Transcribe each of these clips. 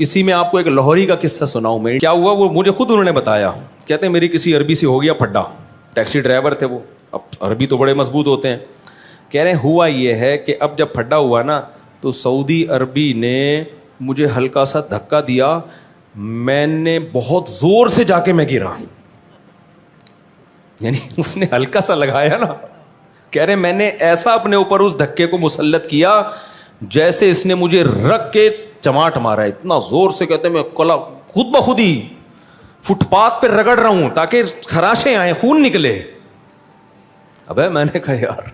اسی میں آپ کو ایک لاہوری کا قصہ سناؤں میں. کیا ہوا وہ مجھے خود انہوں نے بتایا. کہتے ہیں میری کسی عربی سے ہو گیا پھڈا. ٹیکسی ڈرائیور تھے وہ, اب عربی تو بڑے مضبوط ہوتے ہیں. کہہ رہے ہیں ہوا یہ ہے کہ اب جب پھڈا ہوا نا تو سعودی عربی نے مجھے ہلکا سا دھکا دیا, میں نے بہت زور سے جا کے میں گرا. یعنی اس نے ہلکا سا لگایا نا, کہہ رہے میں نے ایسا اپنے اوپر اس دھکے کو مسلط کیا جیسے اس نے مجھے رکھ کے چماٹ مارا ہے اتنا زور سے. کہتے ہیں میں کلا خود بخود ہی فٹ پاتھ پہ رگڑ رہا ہوں تاکہ خراشیں آئیں, خون نکلے. ابے میں نے کہا یار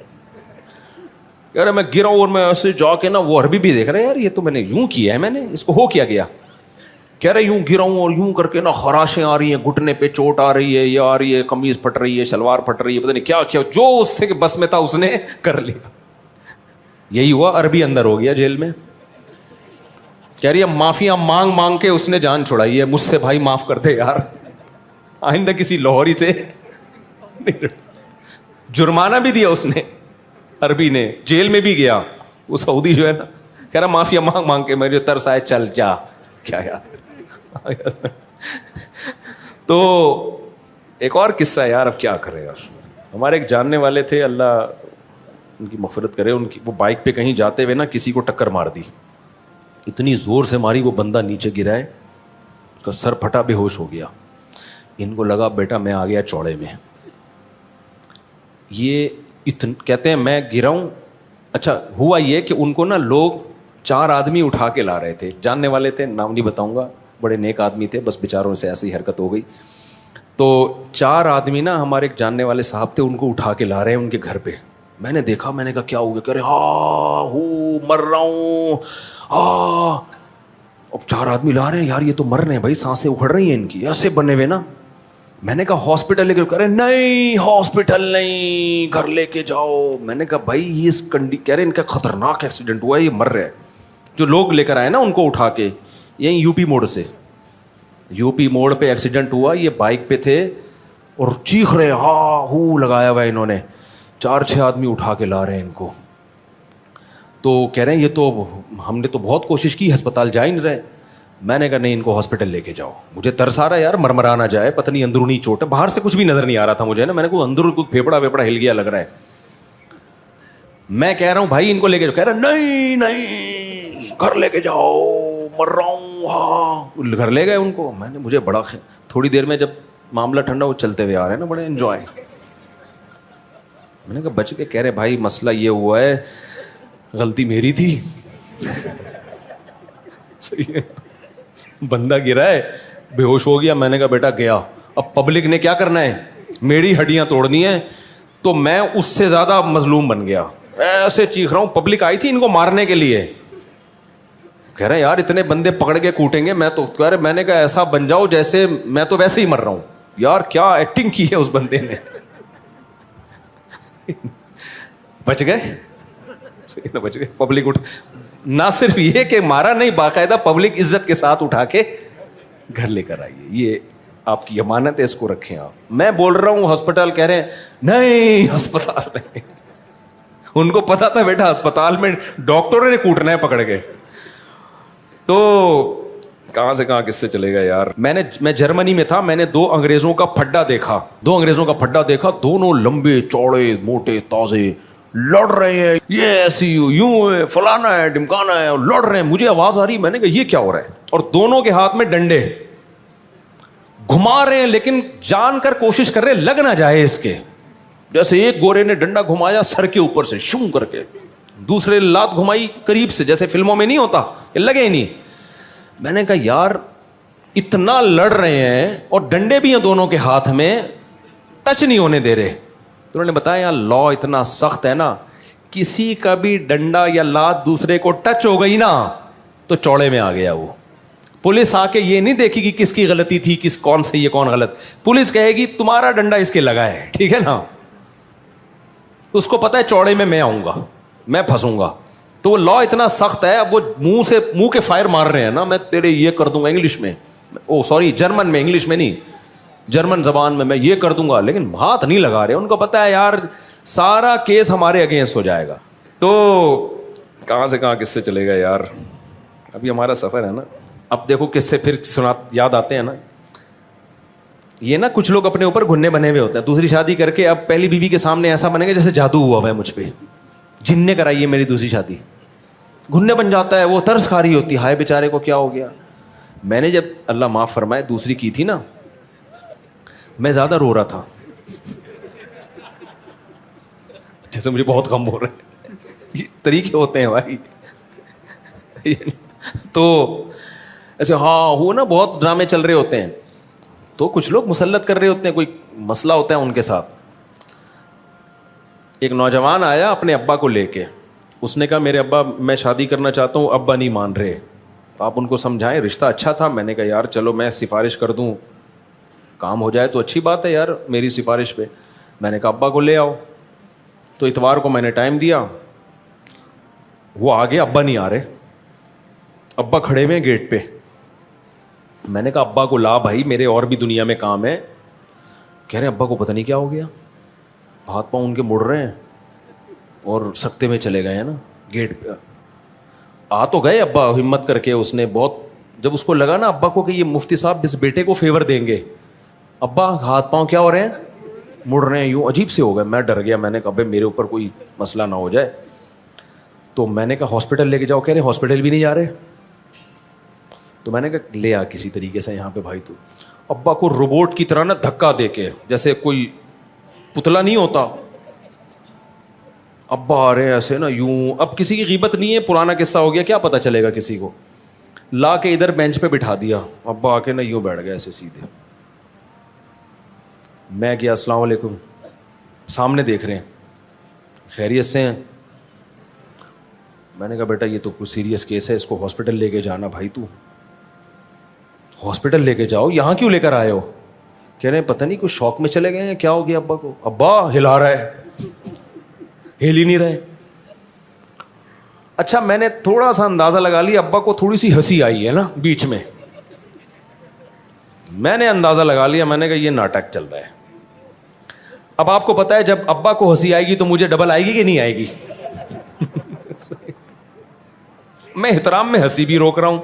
میں گرا ہوں, اور میں ایسے جا کے نا وہ عربی بھی دیکھ رہا ہے یار یہ تو میں نے یوں کیا ہے, میں نے اس کو ہو کیا گیا. کہہ رہے یوں گرا ہوں اور یوں کر کے نا خراشیں آ رہی ہیں, گھٹنے پہ چوٹ آ رہی ہے, یہ آ رہی ہے, قمیض پھٹ رہی ہے, شلوار پھٹ رہی ہے, پتہ نہیں کیا کیا جو اس سے بس میں تھا اس نے کر لیا. یہی ہوا, عربی اندر ہو گیا جیل میں. کہہ رہی ہے معافیاں مانگ مانگ کے اس نے جان چھڑائی ہے. مجھ سے بھائی معاف کر دے یار, آئندہ کسی لاہوری سے. جرمانہ بھی دیا اس نے عربی نے, جیل میں بھی گیا. وہ سعودی جو ہے نا کہہ رہا معافیا مانگ مانگ کے مجھے ترس آئے, چل جا. کیا یار. تو ایک اور قصہ ہے یار, اب کیا کرے یار. ہمارے ایک جاننے والے تھے, اللہ ان کی مغفرت کرے, ان کی وہ بائک پہ کہیں جاتے ہوئے نا کسی کو ٹکر مار دی, اتنی زور سے ماری وہ بندہ نیچے گرا ہے, اس کا سر پھٹا, بے ہوش ہو گیا. ان کو لگا بیٹا میں آ گیا چوڑے میں. یہ کہتے ہیں میں گرا ہوں. اچھا ہوا یہ کہ ان کو نا لوگ 4 آدمی اٹھا کے لا رہے تھے, جاننے والے تھے, نام نہیں بتاؤں گا, بڑے نیک آدمی تھے, بس بیچاروں سے ایسی حرکت ہو گئی. تو 4 آدمی نا ہمارے ایک جاننے والے صاحب تھے, ان کو اٹھا کے لا رہے ہیں ان کے گھر پہ. میں نے دیکھا, میں نے کہا کیا ہو گیا. کہہ رہے ہاں مر رہا ہوں. اب 4 آدمی لا رہے ہیں یار, یہ تو مر رہے ہیں بھائی, سانسیں اکھڑ رہی ہیں ان کی, ایسے بنے ہوئے نا. میں نے کہا ہاسپٹل لے کے, کہہ رہے نہیں ہاسپٹل نہیں, گھر لے کے جاؤ. میں نے کہا بھائی اس کہہ رہے ان کا خطرناک ایکسیڈنٹ ہوا ہے, یہ مر رہے ہیں. جو لوگ لے کر آئے نا ان کو اٹھا کے, یہیں یو پی موڑ سے, یو پی موڑ پہ ایکسیڈنٹ ہوا, یہ بائک پہ تھے اور چیخ رہے, ہاں ہو لگایا ہوا ہے انہوں نے. 4-6 آدمی اٹھا کے لا رہے ہیں ان کو. تو کہہ رہے ہیں یہ تو ہم نے تو بہت کوشش کی, ہسپتال جا ہی نہیں رہے. میں نے کہا نہیں ان کو ہاسپٹل لے کے جاؤ. مجھے ترس آ رہا ہے یار, مرمرا نہ جائے, پتہ نہیں اندرونی چوٹ ہے, باہر سے کچھ بھی نظر نہیں آ رہا تھا مجھے نا. میں نے کہا اندر کوئی پھیپڑا ویپڑا ہل گیا لگ رہا ہے. میں کہہ رہا ہوں بھائی ان کو لے کے جاؤ. کہہ رہا نہیں نہیں گھر لے کے جاؤ, مر رہا ہوں. ہاں گھر لے گئے ان کو. میں نے مجھے بڑا تھوڑی دیر میں جب معاملہ ٹھنڈا, وہ چلتے ہوئے آ رہے ہیں نا, بڑے انجوائے. میں نے کہا بچ کے. کہہ رہے بھائی مسئلہ یہ ہوا ہے, غلطی میری تھی. صحیح ہے, بندہ گرا ہے, بے ہوش ہو گیا. میں نے کہا بیٹا گیا, اب پبلک نے کیا کرنا ہے, میری ہڈیاں توڑنی ہیں. تو میں اس سے زیادہ مظلوم بن گیا, ایسے چیخ رہا ہوں. پبلک آئی تھی ان کو مارنے کے لیے. کہہ رہے یار اتنے بندے پکڑ کے کوٹیں گے, میں تو کہہ رہے میں نے کہا ایسا بن جاؤ جیسے میں تو ویسے ہی مر رہا ہوں. یار کیا ایکٹنگ کی ہے اس بندے نے. بچ گئے, بچ گئے. پبلک اٹھ, نہ صرف یہ کہ مارا نہیں, باقاعدہ پبلک عزت کے ساتھ اٹھا کے گھر لے کر آئیے. یہ آپ کی امانت ہے, اس کو رکھیں آپ. میں بول رہا ہوں ہسپتال, کہہ رہے ہیں نہیں ہسپتال نہیں. ان کو پتا تھا بیٹا ہسپتال میں ڈاکٹروں نے کوٹنا ہے پکڑ کے. تو کہاں سے کہاں کس سے چلے گا یار. میں جرمنی میں تھا, میں نے 2 انگریزوں کا پھڈا دیکھا. 2 انگریزوں کا پھڈا دیکھا, دونوں لمبے چوڑے موٹے تازے, لڑ رہے ہیں, یہ ایسی یوں ہے, فلانا ہے ڈمکانا ہے, اور لڑ رہے ہیں. مجھے آواز آ رہی, میں نے کہا یہ کیا ہو رہا ہے. اور دونوں کے ہاتھ میں ڈنڈے, گھما رہے ہیں لیکن جان کر کوشش کر رہے لگ نہ جائے اس کے. جیسے ایک گورے نے ڈنڈا گھمایا سر کے اوپر سے شوں کر کے, دوسرے لات گھمائی قریب سے, جیسے فلموں میں نہیں ہوتا, یہ لگے ہی نہیں. میں نے کہا یار اتنا لڑ رہے ہیں اور ڈنڈے بھی ہیں دونوں کے ہاتھ میں, ٹچ نہیں ہونے دے رہے. تو انہوں نے بتایا یار لا اتنا سخت ہے نا, کسی کا بھی ڈنڈا یا لات دوسرے کو ٹچ ہو گئی نا تو چوڑے میں آ گیا وہ. پولیس آ کے یہ نہیں دیکھے گی کس کی غلطی تھی, کون صحیح ہے کون غلط. پولیس کہے گی تمہارا ڈنڈا اس کے لگا ہے, ٹھیک ہے نا. اس کو پتا ہے چوڑے میں آؤں گا, میں پھنسوں گا. تو وہ لا اتنا سخت ہے, اب وہ منہ کے فائر مار رہے ہیں نا, میں تیرے یہ کر دوں گا انگلش میں, جرمن میں, انگلش میں نہیں, جرمن زبان میں یہ کر دوں گا, لیکن ہاتھ نہیں لگا رہے. ان کو پتا ہے یار سارا کیس ہمارے اگینسٹ ہو جائے گا. تو کہاں سے کہاں کس سے چلے گا یار. ابھی ہمارا سفر ہے نا, اب دیکھو کس سے پھر یاد آتے ہیں نا. یہ نا کچھ لوگ اپنے اوپر گھننے بنے ہوئے ہوتے ہیں, دوسری شادی کر کے اب پہلی بیوی کے سامنے ایسا بنے گا جیسے جادو ہوا ہے مجھ پہ, جن نے کرائی ہے میری دوسری شادی. گھننے بن جاتا ہے, وہ ترس کھا رہی ہوتی ہے, ہائے بیچارے کو کیا ہو گیا. میں نے جب اللہ معاف فرمائے دوسری کی تھی نا, میں زیادہ رو رہا تھا, جیسے مجھے بہت غم ہو رہا ہے. یہ طریقے ہوتے ہیں بھائی. تو ایسے ہاں وہ نا بہت ڈرامے چل رہے ہوتے ہیں, تو کچھ لوگ مسلط کر رہے ہوتے ہیں, کوئی مسئلہ ہوتا ہے ان کے ساتھ. ایک نوجوان آیا اپنے ابا کو لے کے, اس نے کہا میرے ابا میں شادی کرنا چاہتا ہوں, ابا نہیں مان رہے, آپ ان کو سمجھائیں. رشتہ اچھا تھا, میں نے کہا یار چلو میں سفارش کر دوں, کام ہو جائے تو اچھی بات ہے یار میری سفارش پہ. میں نے کہا ابا کو لے آؤ. تو اتوار کو میں نے ٹائم دیا, وہ آگے ابا نہیں آ رہے, ابا کھڑے ہوئے گیٹ پہ. میں نے کہا ابا کو لا بھائی, میرے اور بھی دنیا میں کام ہے. کہہ رہے ابا کو پتہ نہیں کیا ہو گیا, ہاتھ پاؤں ان کے مڑ رہے ہیں اور سکتے میں چلے گئے ہیں نا گیٹ پہ. آ تو گئے ابا ہمت کر کے, اس نے بہت, جب اس کو لگا نا ابا کو کہ یہ مفتی صاحب اس بیٹے کو فیور دیں گے, ابا ہاتھ پاؤں کیا ہو رہے ہیں, مڑ رہے ہیں, یوں عجیب سے ہو گئے. میں ڈر گیا, میں نے کہا بھائی میرے اوپر کوئی مسئلہ نہ ہو جائے. تو میں نے کہا ہاسپٹل لے کے جاؤ. کہہ رہے ہاسپٹل بھی نہیں جا رہے. تو میں نے کہا لے آ کسی طریقے سے یہاں پہ بھائی. تو ابا کو روبوٹ کی طرح نا دھکا دے کے, جیسے کوئی پتلا نہیں ہوتا, ابا آ رہے ہیں ایسے نا یوں. اب کسی کی غیبت نہیں ہے, پرانا قصہ ہو گیا, کیا پتہ چلے گا کسی کو. لا کے ادھر بینچ پہ بٹھا دیا, ابا آ کے نا یوں بیٹھ گئے ایسے سیدھے. میں کیا السلام علیکم, سامنے دیکھ رہے ہیں, خیریت سے ہیں. میں نے کہا بیٹا یہ تو کوئی سیریس کیس ہے, اس کو ہاسپٹل لے کے جانا. بھائی تو ہاسپٹل لے کے جاؤ, یہاں کیوں لے کر آئے ہو؟ کہہ رہے ہیں پتہ نہیں کچھ شوق میں چلے گئے ہیں, کیا ہو گیا ابا کو؟ ابا ہلا رہا ہے, ہل ہی نہیں رہے. اچھا میں نے تھوڑا سا اندازہ لگا لیا, ابا کو تھوڑی سی ہنسی آئی ہے نا بیچ میں. میں نے اندازہ لگا لیا, میں نے کہا یہ ناٹک چل رہا ہے. اب آپ کو پتہ ہے جب ابا کو ہنسی آئے گی تو مجھے ڈبل آئے گی کہ نہیں آئے گی؟ میں احترام میں ہنسی بھی روک رہا ہوں.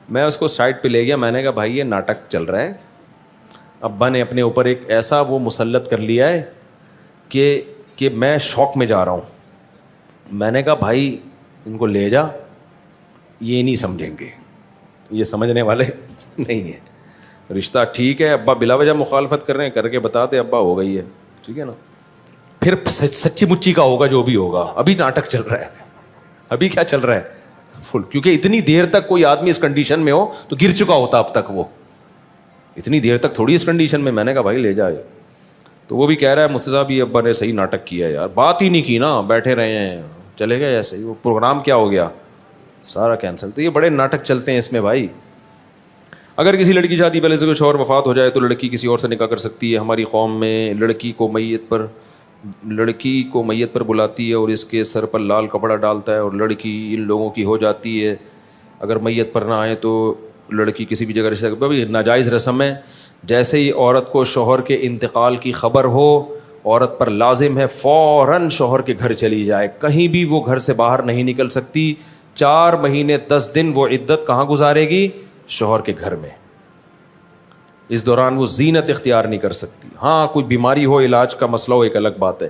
میں اس کو سائڈ پہ لے گیا, میں نے کہا بھائی یہ ناٹک چل رہا ہے. ابا نے اپنے اوپر ایک ایسا وہ مسلط کر لیا ہے کہ میں شوق میں جا رہا ہوں. میں نے کہا بھائی ان کو لے جا, یہ نہیں سمجھیں گے, یہ سمجھنے والے نہیں ہیں. رشتہ ٹھیک ہے, ابا بلا وجہ مخالفت کر رہے ہیں, کر کے بتا دے ابا ہو گئی ہے, ٹھیک ہے نا. پھر سچی مچی کا ہوگا جو بھی ہوگا. ابھی ناٹک چل رہا ہے, ابھی کیا چل رہا ہے فل, کیونکہ اتنی دیر تک کوئی آدمی اس کنڈیشن میں ہو تو گر چکا ہوتا اب تک. وہ اتنی دیر تک تھوڑی اس کنڈیشن میں. میں نے کہا بھائی لے جائے. تو وہ بھی کہہ رہا ہے مفتی صاحب یہ ابا نے صحیح ناٹک کیا ہے یار, بات ہی نہیں کی نا, بیٹھے رہے ہیں چلے گئے ایسے ہی. وہ پروگرام کیا ہو گیا سارا کینسل. تو یہ بڑے ناٹک چلتے ہیں اس میں بھائی. اگر کسی لڑکی شادی پہلے سے کچھ اور وفات ہو جائے تو لڑکی کسی اور سے نکاح کر سکتی ہے. ہماری قوم میں لڑکی کو میت پر بلاتی ہے اور اس کے سر پر لال کپڑا ڈالتا ہے اور لڑکی ان لوگوں کی ہو جاتی ہے. اگر میت پر نہ آئے تو لڑکی کسی بھی جگہ رشتہ, ناجائز رسم ہے. جیسے ہی عورت کو شوہر کے انتقال کی خبر ہو, عورت پر لازم ہے فوراً شوہر کے گھر چلی جائے. کہیں بھی وہ گھر سے باہر نہیں نکل سکتی. 4 مہینے 10 دن وہ عدت کہاں گزارے گی؟ شوہر کے گھر میں. اس دوران وہ زینت اختیار نہیں کر سکتی. ہاں کوئی بیماری ہو, علاج کا مسئلہ ہو, ایک الگ بات ہے.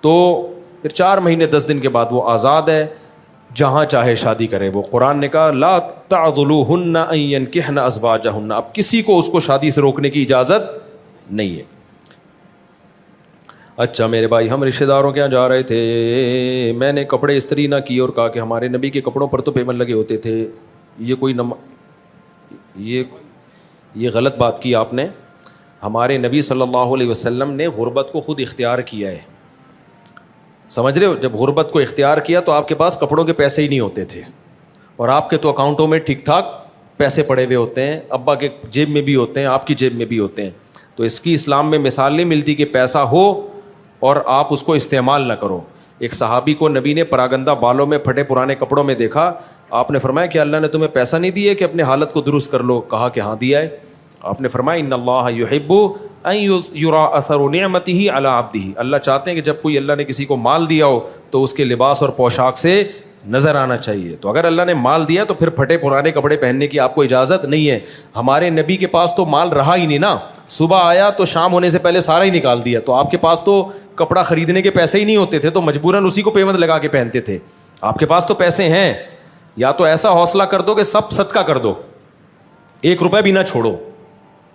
تو پھر 4 مہینے 10 دن کے بعد وہ آزاد ہے, جہاں چاہے شادی کرے. وہ قرآن نے کہا لا تعضلوہن ان ینکحن ازواجہن, اب کسی کو اس کو شادی سے روکنے کی اجازت نہیں ہے. اچھا میرے بھائی, ہم رشتہ داروں کے یہاں جا رہے تھے, میں نے کپڑے استری نہ کیے اور کہا کہ ہمارے نبی کے کپڑوں پر تو پیمن لگے ہوتے تھے. یہ غلط بات کی آپ نے. ہمارے نبی صلی اللہ علیہ وسلم نے غربت کو خود اختیار کیا ہے, سمجھ رہے ہو. جب غربت کو اختیار کیا تو آپ کے پاس کپڑوں کے پیسے ہی نہیں ہوتے تھے, اور آپ کے تو اکاؤنٹوں میں ٹھیک ٹھاک پیسے پڑے ہوئے ہوتے ہیں, ابا کے جیب میں بھی ہوتے ہیں, آپ کی جیب میں بھی ہوتے ہیں. تو اس کی اسلام میں مثال نہیں ملتی کہ پیسہ ہو اور آپ اس کو استعمال نہ کرو. ایک صحابی کو نبی نے پراگندہ بالوں میں پھٹے پرانے کپڑوں میں دیکھا. آپ نے فرمایا کہ اللہ نے تمہیں پیسہ نہیں دیا کہ اپنے حالت کو درست کر لو؟ کہا کہ ہاں دیا ہے. آپ نے فرمایا ان اللہ یحب ان یرا اثر نعمتہ علی عبدہ, اللہ چاہتے ہیں کہ جب کوئی اللہ نے کسی کو مال دیا ہو تو اس کے لباس اور پوشاک سے نظر آنا چاہیے. تو اگر اللہ نے مال دیا تو پھر پھٹے پرانے کپڑے پہننے کی آپ کو اجازت نہیں ہے. ہمارے نبی کے پاس تو مال رہا ہی نہیں نا, صبح آیا تو شام ہونے سے پہلے سارا ہی نکال دیا. تو آپ کے پاس تو کپڑا خریدنے کے پیسے ہی نہیں ہوتے تھے, تو مجبوراً اسی کو پیمنٹ لگا کے پہنتے تھے. آپ کے پاس تو پیسے ہیں, یا تو ایسا حوصلہ کر دو کہ سب صدقہ کر دو, 1 روپے بھی نہ چھوڑو.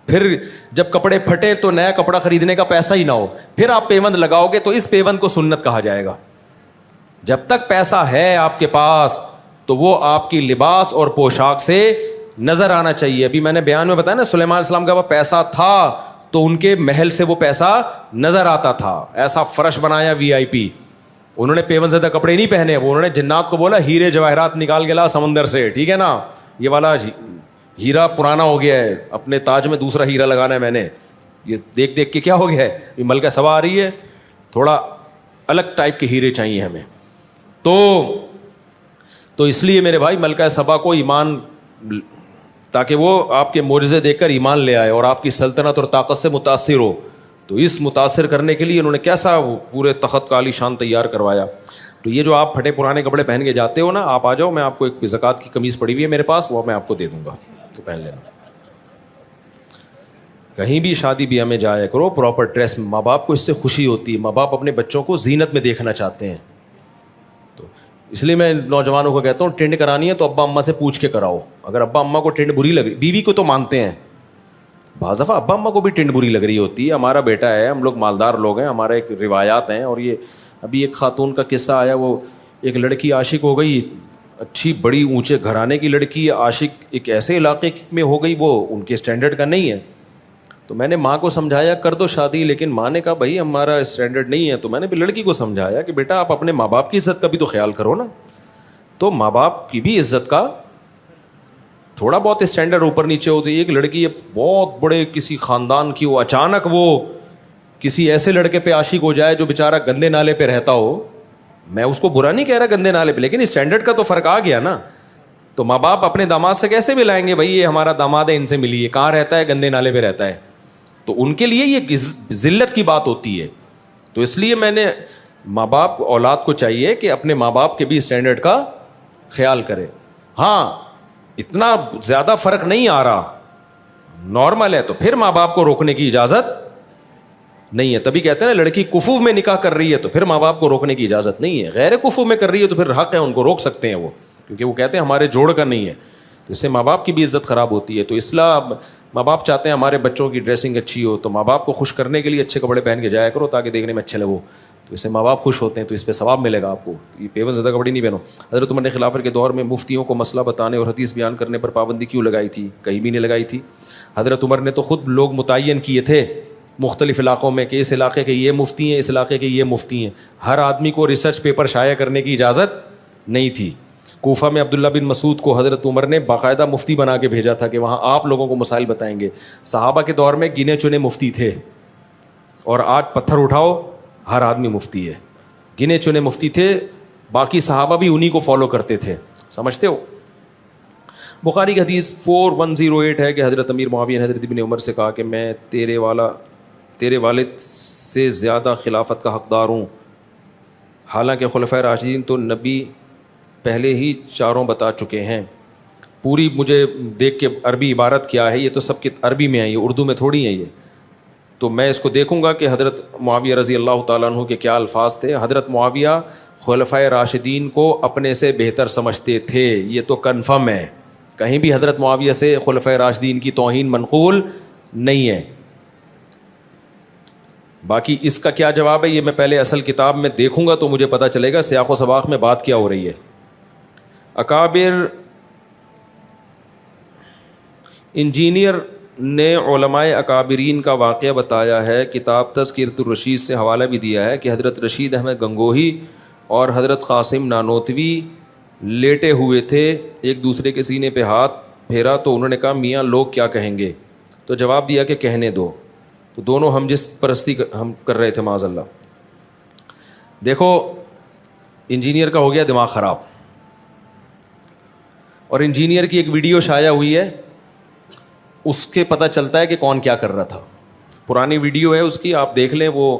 پھر جب کپڑے پھٹے تو نیا کپڑا خریدنے کا پیسہ ہی نہ ہو, پھر آپ پیمند لگاؤ گے تو اس پیمند کو سنت کہا جائے گا. جب تک پیسہ ہے آپ کے پاس تو وہ آپ کی لباس اور پوشاک سے نظر آنا چاہیے. ابھی میں نے بیان میں بتایا نا, سلیمان علیہ السلام کا وہ پیسہ تھا تو ان کے محل سے وہ پیسہ نظر آتا تھا. ایسا فرش بنایا VIP, انہوں نے پیمند زدہ کپڑے نہیں پہنے, وہ انہوں نے جنات کو بولا ہیرے جواہرات نکال کے لا سمندر سے, ٹھیک ہے نا, یہ والا ہیرا پرانا ہو گیا ہے, اپنے تاج میں دوسرا ہیرا لگانا ہے میں نے, یہ دیکھ دیکھ کے کیا ہو گیا ہے, یہ ملکہ سبا آ رہی ہے, تھوڑا الگ ٹائپ کے ہیرے چاہیے ہمیں. تو اس لیے میرے بھائی ملکہ سبا کو ایمان, تاکہ وہ آپ کے معجزے دیکھ کر ایمان لے آئے اور آپ کی سلطنت اور طاقت سے متاثر ہو. تو اس متاثر کرنے کے لیے انہوں نے کیسا پورے تخت کا عالی شان تیار کروایا. تو یہ جو آپ پھٹے پرانے کپڑے پہن کے جاتے ہو نا, آپ آ جاؤ, میں آپ کو ایک زکوٰۃ کی قمیص پڑی ہوئی ہے میرے پاس, وہ میں آپ کو دے دوں گا, تو پہن لینا. کہیں بھی شادی بیاہ میں جایا کرو پراپر ڈریس میں, ماں باپ کو اس سے خوشی ہوتی ہے, ماں باپ اپنے بچوں کو زینت میں دیکھنا چاہتے ہیں. تو اس لیے میں نوجوانوں کو کہتا ہوں ٹرینڈ کرانی ہے تو ابا اماں سے پوچھ کے کراؤ. اگر ابا اماں کو ٹرینڈ بری لگ رہی, بیوی کو تو مانتے ہیں, بعض دفعہ ابا اماں کو بھی ٹرینڈ بری لگ رہی ہوتی ہے. ہمارا بیٹا ہے, ہم لوگ مالدار لوگ ہیں, ہمارے ایک روایات ہیں. اور یہ ابھی ایک خاتون کا قصہ آیا, وہ ایک لڑکی عاشق ہو گئی, اچھی بڑی اونچے گھرانے کی لڑکی, عاشق ایک ایسے علاقے میں ہو گئی وہ ان کے اسٹینڈرڈ کا نہیں ہے. تو میں نے ماں کو سمجھایا کر دو شادی, لیکن ماں نے کہا بھائی ہمارا اسٹینڈرڈ نہیں ہے. تو میں نے بھی لڑکی کو سمجھایا کہ بیٹا آپ اپنے ماں باپ کی عزت کا بھی تو خیال کرو نا. تو ماں باپ کی بھی عزت کا تھوڑا بہت اسٹینڈرڈ اوپر نیچے ہوتی ہے. ایک لڑکی بہت بڑے کسی خاندان کی, وہ اچانک وہ کسی ایسے لڑکے پہ عاشق ہو جائے جو بیچارہ گندے نالے پہ رہتا ہو. میں اس کو برا نہیں کہہ رہا گندے نالے پہ, لیکن اسٹینڈرڈ کا تو فرق آ گیا نا. تو ماں باپ اپنے داماد سے کیسے ملائیں گے بھائی یہ ہمارا داماد ہے ان سے ملیے, کہاں رہتا ہے, گندے نالے پہ رہتا ہے. تو ان کے لیے یہ ذلت کی بات ہوتی ہے. تو اس لیے میں نے ماں باپ اولاد کو چاہیے کہ اپنے ماں باپ کے بھی اسٹینڈرڈ کا خیال کرے. ہاں اتنا زیادہ فرق نہیں آ رہا, نارمل ہے, تو پھر ماں باپ کو روکنے کی اجازت نہیں ہے. تبھی کہتے ہیں نا لڑکی کفو میں نکاح کر رہی ہے تو پھر ماں باپ کو روکنے کی اجازت نہیں ہے. غیر کفو میں کر رہی ہے تو پھر حق ہے, ان کو روک سکتے ہیں وہ, کیونکہ وہ کہتے ہیں ہمارے جوڑ کا نہیں ہے. تو اس سے ماں باپ کی بھی عزت خراب ہوتی ہے. تو اصلاح, ماں باپ چاہتے ہیں ہمارے بچوں کی ڈریسنگ اچھی ہو, تو ماں باپ کو خوش کرنے کے لیے اچھے کپڑے پہن کے جایا کرو تاکہ دیکھنے میں اچھے لگو. تو اس سے ماں باپ خوش ہوتے ہیں, تو اس پہ ثواب ملے گا آپ کو. یہ پیون زدہ کپڑے نہیں پہنو. حضرت عمر نے خلافت کے دور میں مفتیوں کو مسئلہ بتانے اور حدیث بیان کرنے پر پابندی کیوں لگائی تھی؟ کہیں بھی نہیں لگائی تھی. حضرت عمر نے تو خود لوگ متعین کیے تھے مختلف علاقوں میں کہ اس علاقے کے یہ مفتی ہیں, اس علاقے کے یہ مفتی ہیں. ہر آدمی کو ریسرچ پیپر شائع کرنے کی اجازت نہیں تھی. کوفہ میں عبداللہ بن مسعود کو حضرت عمر نے باقاعدہ مفتی بنا کے بھیجا تھا کہ وہاں آپ لوگوں کو مسائل بتائیں گے. صحابہ کے دور میں گنے چنے مفتی تھے, اور آج پتھر اٹھاؤ ہر آدمی مفتی ہے. گنے چنے مفتی تھے, باقی صحابہ بھی انہی کو فالو کرتے تھے. سمجھتے ہو؟ بخاری کی حدیث 4108 ہے کہ حضرت امیر معاویہ نے حضرت ابن عمر سے کہا کہ میں تیرے والد سے زیادہ خلافت کا حقدار ہوں. حالانکہ خلفائے راشدین تو نبی پہلے ہی چاروں بتا چکے ہیں. پوری مجھے دیکھ کے عربی عبارت کیا ہے, یہ تو سب کی عربی میں ہے, یہ اردو میں تھوڑی ہیں یہ. تو میں اس کو دیکھوں گا کہ حضرت معاویہ رضی اللہ تعالیٰ عنہ کے کیا الفاظ تھے. حضرت معاویہ خلفائے راشدین کو اپنے سے بہتر سمجھتے تھے, یہ تو کنفرم ہے. کہیں بھی حضرت معاویہ سے خلفائے راشدین کی توہین منقول نہیں ہے. باقی اس کا کیا جواب ہے یہ میں پہلے اصل کتاب میں دیکھوں گا تو مجھے پتہ چلے گا سیاق و سباق میں بات کیا ہو رہی ہے. اکابر انجینئر نے علماء اکابرین کا واقعہ بتایا ہے. کتاب تذکرۃ الرشید سے حوالہ بھی دیا ہے کہ حضرت رشید احمد گنگوہی اور حضرت قاسم نانوتوی لیٹے ہوئے تھے, ایک دوسرے کے سینے پہ ہاتھ پھیرا تو انہوں نے کہا میاں لوگ کیا کہیں گے؟ تو جواب دیا کہ کہنے دو. تو دونوں ہم جس پرستی ہم کر رہے تھے معاذ اللہ. دیکھو انجینئر کا ہو گیا دماغ خراب, اور انجینئر کی ایک ویڈیو شائع ہوئی ہے, اس کے پتہ چلتا ہے کہ کون کیا کر رہا تھا. پرانی ویڈیو ہے اس کی, آپ دیکھ لیں, وہ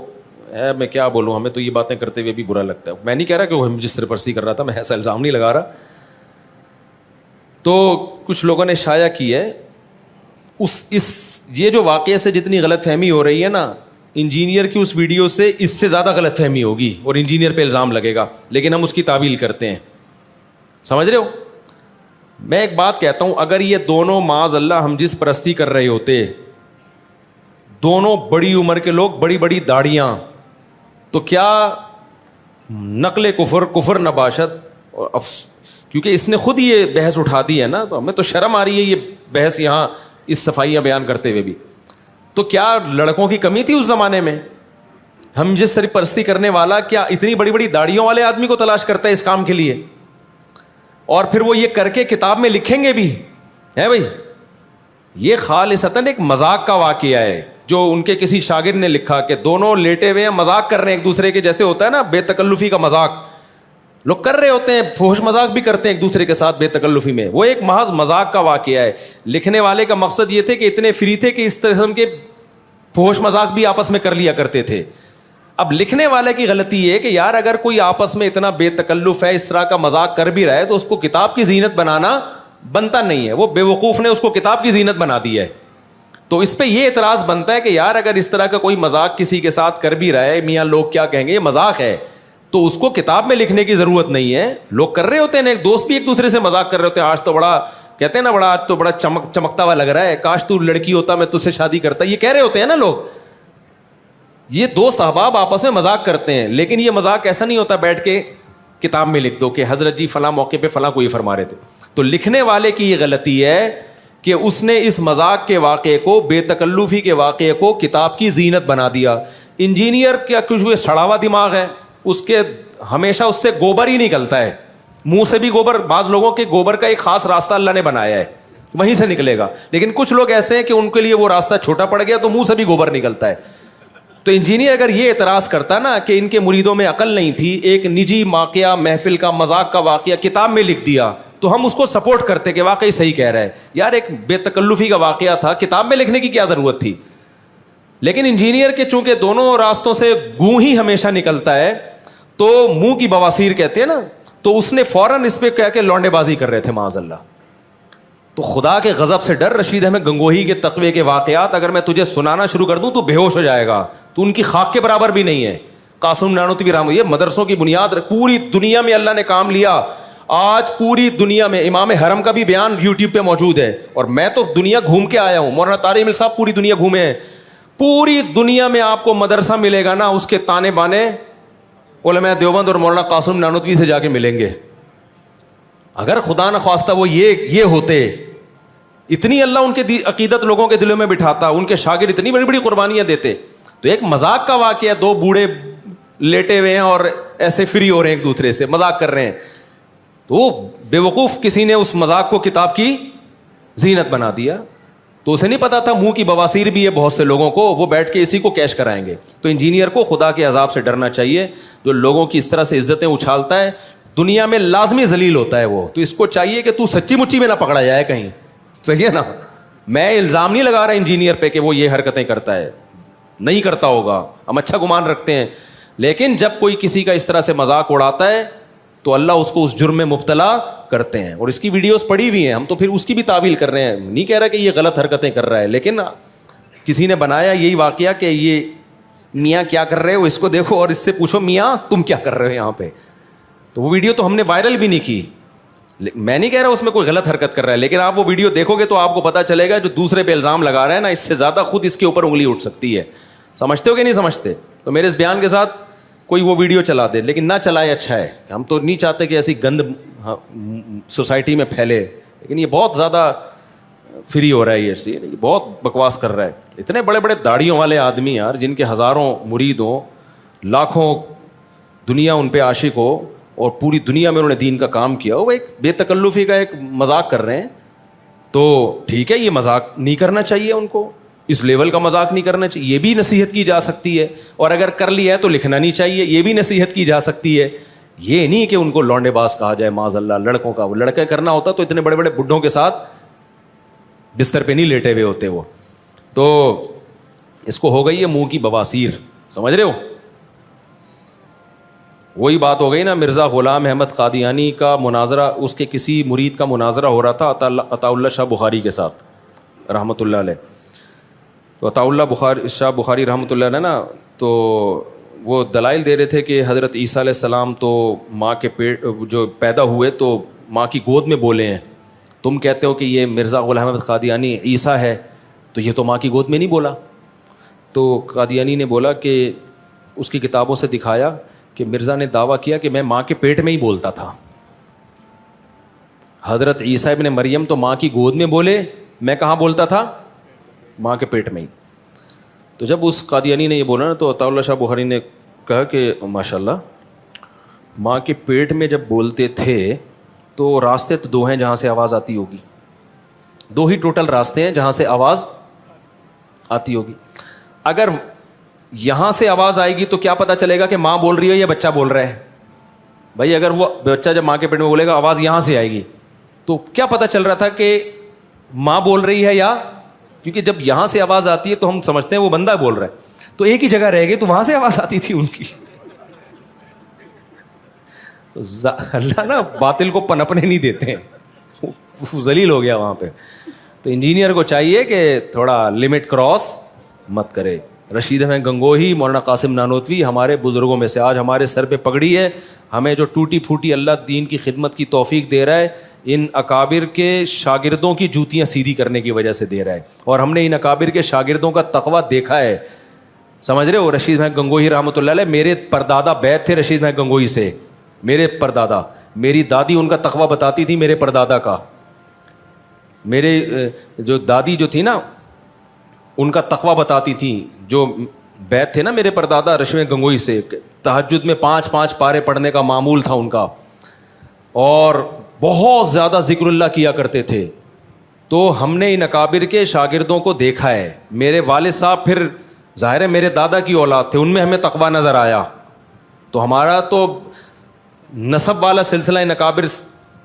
میں کیا بولوں, ہمیں تو یہ باتیں کرتے ہوئے بھی برا لگتا ہے. میں نہیں کہہ رہا کہ وہ مجھے سرپرستی کر رہا تھا, میں ایسا الزام نہیں لگا رہا. تو کچھ لوگوں نے شائع کی ہے یہ جو واقعے سے جتنی غلط فہمی ہو رہی ہے نا, انجینئر کی اس ویڈیو سے اس سے زیادہ غلط فہمی ہوگی اور انجینئر پہ الزام لگے گا, لیکن ہم اس کی تعویل کرتے ہیں. سمجھ رہے ہو؟ میں ایک بات کہتا ہوں, اگر یہ دونوں معاذ اللہ ہم جس پرستی کر رہے ہوتے, دونوں بڑی عمر کے لوگ, بڑی بڑی داڑیاں, تو کیا نقل کفر نباشت, اور کیونکہ اس نے خود یہ بحث اٹھا دی ہے نا, تو ہمیں تو شرم آ رہی ہے یہ بحث یہاں اس صفائیاں بیان کرتے ہوئے بھی. تو کیا لڑکوں کی کمی تھی اس زمانے میں؟ ہم جس طرح پرستی کرنے والا کیا اتنی بڑی بڑی داڑیوں والے آدمی کو تلاش کرتا ہے اس کام کے لیے, اور پھر وہ یہ کر کے کتاب میں لکھیں گے بھی ہے بھائی. یہ خالصتاً ایک مذاق کا واقعہ ہے جو ان کے کسی شاگرد نے لکھا کہ دونوں لیٹے ہوئے ہیں, مذاق کر رہے ہیں ایک دوسرے کے, جیسے ہوتا ہے نا بے تکلفی کا مذاق, لوگ کر رہے ہوتے ہیں, فحش مذاق بھی کرتے ہیں ایک دوسرے کے ساتھ بے تکلفی میں. وہ ایک محض مذاق کا واقعہ ہے. لکھنے والے کا مقصد یہ تھے کہ اتنے فری تھے کہ اس قسم کے فحش مذاق بھی آپس میں کر لیا کرتے تھے. اب لکھنے والے کی غلطی یہ ہے کہ یار اگر کوئی آپس میں اتنا بے تکلف ہے, اس طرح کا مذاق کر بھی رہا ہے, تو اس کو کتاب کی زینت بنانا بنتا نہیں ہے. وہ بے وقوف نے اس کو کتاب کی زینت بنا دی ہے. تو اس پہ یہ اعتراض بنتا ہے کہ یار اگر اس طرح کا کوئی مذاق کسی کے ساتھ کر بھی رہا ہے, میاں لوگ کیا کہیں گے, یہ مذاق ہے, تو اس کو کتاب میں لکھنے کی ضرورت نہیں ہے. لوگ کر رہے ہوتے ہیں, ایک دوست بھی ایک دوسرے سے مذاق کر رہے ہوتے ہیں, آج تو بڑا کہتے ہیں نا, بڑا آج تو بڑا چمکتا ہوا لگ رہا ہے, کاش تو لڑکی ہوتا میں تجھ سے شادی کرتا, یہ کہہ رہے ہوتے ہیں نا لوگ. یہ دوست احباب آپس میں مذاق کرتے ہیں, لیکن یہ مذاق ایسا نہیں ہوتا بیٹھ کے کتاب میں لکھ دو کہ حضرت جی فلاں موقع پہ فلاں کو یہ فرما رہے تھے. تو لکھنے والے کی یہ غلطی ہے کہ اس نے اس مذاق کے واقعے کو, بے تکلفی کے واقعے کو کتاب کی زینت بنا دیا. انجینئر کیا کچھ سڑا ہوا دماغ ہے, اس کے ہمیشہ اس سے گوبر ہی نکلتا ہے, منہ سے بھی گوبر. بعض لوگوں کے گوبر کا ایک خاص راستہ اللہ نے بنایا ہے, وہیں سے نکلے گا, لیکن کچھ لوگ ایسے ہیں کہ ان کے لیے وہ راستہ چھوٹا پڑ گیا تو منہ سے بھی گوبر نکلتا ہے. تو انجینئر اگر یہ اعتراض کرتا نا کہ ان کے مریدوں میں عقل نہیں تھی, ایک نجی واقعہ, محفل کا مذاق کا واقعہ کتاب میں لکھ دیا, تو ہم اس کو سپورٹ کرتے کہ واقعی صحیح کہہ رہا ہے. یار ایک بے تکلفی کا واقعہ تھا, کتاب میں لکھنے کی کیا ضرورت تھی؟ لیکن انجینئر کے چونکہ دونوں راستوں سے گوں ہی ہمیشہ نکلتا ہے, تو منہ کی بواسیر کہتے ہیں نا, تو اس نے فوراً اس پہ کہہ کے لونڈے بازی کر رہے تھے معاذ اللہ. تو خدا کے غضب سے ڈر. رشید احمد گنگوہی کے تقوی کے واقعات اگر میں تجھے سنانا شروع کر دوں تو بے ہوش ہو جائے گا, تو ان کی خاک کے برابر بھی نہیں ہے. قاسم نانوتوی رحمہ, یہ مدرسوں کی بنیاد, پوری دنیا میں اللہ نے کام لیا. آج پوری دنیا میں امام حرم کا بھی بیان یوٹیوب پہ موجود ہے, اور میں تو دنیا گھوم کے آیا ہوں. مولانا طارق مل صاحب پوری دنیا گھومے ہیں. پوری دنیا میں آپ کو مدرسہ ملے گا نا, اس کے تانے بانے علماء دیوبند اور مولانا قاسم نانوتوی سے جا کے ملیں گے. اگر خدا نخواستہ وہ یہ ہوتے, اتنی اللہ ان کے عقیدت لوگوں کے دلوں میں بٹھاتا, ان کے شاگرد اتنی بڑی بڑی قربانیاں دیتے. تو ایک مذاق کا واقعہ, دو بوڑھے لیٹے ہوئے ہیں اور ایسے فری ہو رہے ہیں ایک دوسرے سے, مذاق کر رہے ہیں, تو بے وقوف کسی نے اس مذاق کو کتاب کی زینت بنا دیا. تو اسے نہیں پتا تھا منہ کی بواسیر بھی ہے بہت سے لوگوں کو, وہ بیٹھ کے اسی کو کیش کرائیں گے. تو انجینئر کو خدا کے عذاب سے ڈرنا چاہیے, جو لوگوں کی اس طرح سے عزتیں اچھالتا ہے, دنیا میں لازمی ذلیل ہوتا ہے وہ. تو اس کو چاہیے کہ تو سچی مچی میں نہ پکڑا جائے کہیں, صحیح ہے نا. میں الزام نہیں لگا رہا انجینئر پہ کہ وہ یہ حرکتیں کرتا ہے, نہیں کرتا ہوگا, ہم اچھا گمان رکھتے ہیں, لیکن جب کوئی کسی کا اس طرح سے مذاق اڑاتا ہے تو اللہ اس کو اس جرم میں مبتلا کرتے ہیں. اور اس کی ویڈیوز پڑی ہوئی ہیں, ہم تو پھر اس کی بھی تعویل کر رہے ہیں, نہیں کہہ رہا کہ یہ غلط حرکتیں کر رہا ہے, لیکن کسی نے بنایا یہی واقعہ کہ یہ میاں کیا کر رہے ہو, اس کو دیکھو اور اس سے پوچھو میاں تم کیا کر رہے ہو یہاں پہ. تو وہ ویڈیو تو ہم نے وائرل بھی نہیں کی, میں نہیں کہہ رہا اس میں کوئی غلط حرکت کر رہا ہے, لیکن آپ وہ ویڈیو دیکھو گے تو آپ کو پتا چلے گا جو دوسرے پہ الزام لگا رہا ہے نا, اس سے زیادہ خود اس کے اوپر انگلی اٹھ سکتی ہے. سمجھتے ہو کہ نہیں سمجھتے؟ تو میرے اس بیان کے ساتھ کوئی وہ ویڈیو چلا دے, لیکن نہ چلائے اچھا ہے. ہم تو نہیں چاہتے کہ ایسی گند سوسائٹی میں پھیلے, لیکن یہ بہت زیادہ فری ہو رہا ہے, یہ بہت بکواس کر رہا ہے. اتنے بڑے بڑے داڑھیوں والے آدمی یار, جن کے ہزاروں مرید ہوں, لاکھوں دنیا ان پہ عاشق ہو, اور پوری دنیا میں انہوں نے دین کا کام کیا, وہ ایک بے تکلفی کا ایک مذاق کر رہے ہیں. تو ٹھیک ہے, یہ مذاق نہیں کرنا چاہیے ان کو, اس لیول کا مذاق نہیں کرنا چاہیے, یہ بھی نصیحت کی جا سکتی ہے. اور اگر کر لیا ہے تو لکھنا نہیں چاہیے, یہ بھی نصیحت کی جا سکتی ہے. یہ نہیں کہ ان کو لونڈے باز کہا جائے معاذ اللہ. لڑکوں کا, وہ لڑکے کرنا ہوتا تو اتنے بڑے بڑے بڈھوں کے ساتھ بستر پہ نہیں لیٹے ہوئے ہوتے وہ. تو اس کو ہو گئی ہے منہ کی بواسیر, سمجھ رہے ہو. وہی بات ہو گئی نا, مرزا غلام احمد قادیانی کا مناظرہ, اس کے کسی مرید کا مناظرہ ہو رہا تھا عطا اللہ شاہ بخاری کے ساتھ رحمۃ اللہ علیہ. تو عطا اللہ شاہ بخاری رحمۃ اللہ علیہ نا, تو وہ دلائل دے رہے تھے کہ حضرت عیسیٰ علیہ السلام تو ماں کے پیٹ جو پیدا ہوئے تو ماں کی گود میں بولے ہیں. تم کہتے ہو کہ یہ مرزا غلام احمد قادیانی عیسیٰ ہے, تو یہ تو ماں کی گود میں نہیں بولا. تو قادیانی نے بولا کہ اس کی کتابوں سے دکھایا کہ مرزا نے دعویٰ کیا کہ میں ماں کے پیٹ میں ہی بولتا تھا. حضرت عیسیٰ ابن مریم تو ماں کی گود میں بولے, میں کہاں بولتا تھا؟ ماں کے پیٹ میں ہی. تو جب اس قادیانی نے یہ بولا نا, تو عطا اللہ شاہ بخاری نے کہا کہ ماشاء اللہ, ماں کے پیٹ میں جب بولتے تھے تو راستے تو دو ہیں جہاں سے آواز آتی ہوگی, دو ہی ٹوٹل راستے ہیں جہاں سے آواز آتی ہوگی. اگر یہاں سے آواز آئے گی تو کیا پتہ چلے گا کہ ماں بول رہی ہے یا بچہ بول رہا ہے؟ بھائی اگر وہ بچہ جب ماں کے پیٹ میں بولے گا آواز یہاں سے آئے گی, تو کیا پتہ چل رہا تھا کہ ماں بول رہی ہے یا, کیونکہ جب یہاں سے آواز آتی ہے تو ہم سمجھتے ہیں وہ بندہ بول رہا ہے, تو ایک ہی جگہ رہ گئی تو وہاں سے آواز آتی تھی ان کی. اللہ نا باطل کو پنپنے نہیں دیتے ہیں, ذلیل ہو گیا وہاں پہ. تو انجینئر کو چاہیے کہ تھوڑا لمٹ کراس مت کرے. رشید احمد گنگوہی, مولانا قاسم نانوتوی ہمارے بزرگوں میں سے, آج ہمارے سر پہ پگڑی ہے, ہمیں جو ٹوٹی پھوٹی اللہ دین کی خدمت کی توفیق دے رہا ہے, ان اکابر کے شاگردوں کی جوتیاں سیدھی کرنے کی وجہ سے دے رہا ہے. اور ہم نے ان اکابر کے شاگردوں کا تقویٰ دیکھا ہے, سمجھ رہے ہو. رشید احمد گنگوہی رحمۃ اللہ علیہ, میرے پردادا بیعت تھے رشید احمد گنگوہی سے, میرے پردادا, میری دادی ان کا تقویٰ بتاتی تھی میرے پردادا کا. میرے جو دادی جو تھی نا ان کا تقویٰ بتاتی تھی, جو بیعت تھے نا میرے پردادا رشید احمد گنگوہی سے, تہجد میں 5 پارے پڑھنے کا معمول تھا ان کا, اور بہت زیادہ ذکر اللہ کیا کرتے تھے. تو ہم نے ان اکابر کے شاگردوں کو دیکھا ہے. میرے والد صاحب پھر ظاہر ہے میرے دادا کی اولاد تھے, ان میں ہمیں تقویٰ نظر آیا. تو ہمارا تو نسب والا سلسلہ ان اکابر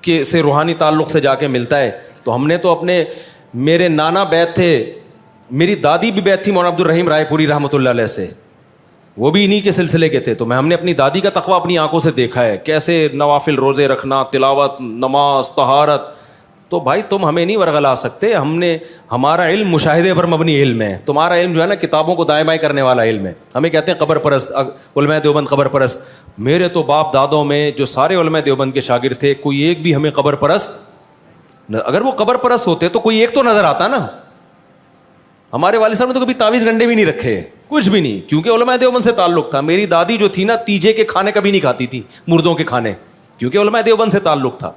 کے سے روحانی تعلق سے جا کے ملتا ہے. تو ہم نے تو اپنے, میرے نانا بیعت تھے, میری دادی بھی بیعت تھی مولانا عبد الرحیم رائے پوری رحمۃ اللہ علیہ سے, وہ بھی انہی کے سلسلے کے تھے. تو ہم نے اپنی دادی کا تقویٰ اپنی آنکھوں سے دیکھا ہے, کیسے نوافل روزے رکھنا, تلاوت, نماز, طہارت. تو بھائی تم ہمیں نہیں ورغلا سکتے, ہم نے, ہمارا علم مشاہدے پر مبنی علم ہے, تمہارا علم جو ہے نا کتابوں کو دائیں بائیں کرنے والا علم ہے. ہمیں کہتے ہیں قبر پرست, علماء دیوبند قبر پرست. میرے تو باپ دادوں میں جو سارے علماء دیوبند کے شاگرد تھے, کوئی ایک بھی ہمیں قبر پرست, اگر وہ قبر پرست ہوتے تو کوئی ایک تو نظر آتا نا. ہمارے والد صاحب نے تو کبھی تعویذ گنڈے بھی نہیں رکھے, کچھ بھی نہیں, کیونکہ علماء دیوبند سے تعلق تھا. میری دادی جو تھی نا تیجے کے کھانے کبھی نہیں کھاتی تھی, مردوں کے کھانے, کیونکہ علماء دیوبند سے تعلق تھا.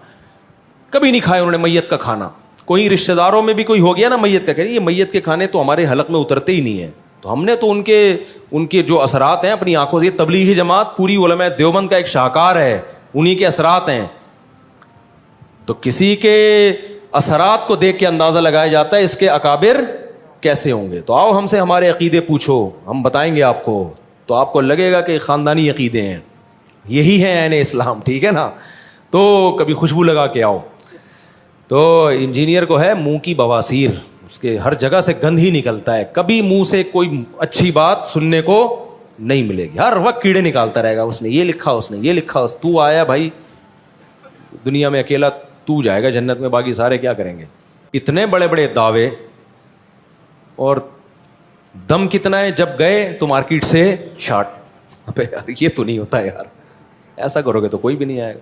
کبھی نہیں کھائے انہوں نے میت کا کھانا. کوئی رشتہ داروں میں بھی کوئی ہو گیا نا میت کا, کہہ رہی یہ میت کے کھانے تو ہمارے حلق میں اترتے ہی نہیں ہیں. تو ہم نے تو ان کے جو اثرات ہیں اپنی آنکھوں سے, تبلیغی جماعت پوری علماء دیوبند کا ایک شاہکار ہے, انہی کے اثرات ہیں. تو کسی کے اثرات کو دیکھ کے اندازہ لگایا جاتا ہے اس کے اکابر کیسے ہوں گے. تو آؤ ہم سے ہمارے عقیدے پوچھو, ہم بتائیں گے آپ کو, تو آپ کو لگے گا کہ خاندانی عقیدے ہیں, یہی ہیں عین اسلام, ٹھیک ہے نا. تو کبھی خوشبو لگا کے آؤ. تو انجینئر کو ہے منہ کی بواسیر, اس کے ہر جگہ سے گند ہی نکلتا ہے, کبھی منہ سے کوئی اچھی بات سننے کو نہیں ملے گی, ہر وقت کیڑے نکالتا رہے گا. اس نے یہ لکھا, اس نے یہ لکھا, تو آیا بھائی دنیا میں اکیلا تو جائے گا جنت میں, باقی سارے کیا کریں گے. اتنے بڑے بڑے دعوے, اور دم کتنا ہے, جب گئے تو مارکیٹ سے شارٹ. ابے یار یہ تو نہیں ہوتا یار, ایسا کرو گے تو کوئی بھی نہیں آئے گا.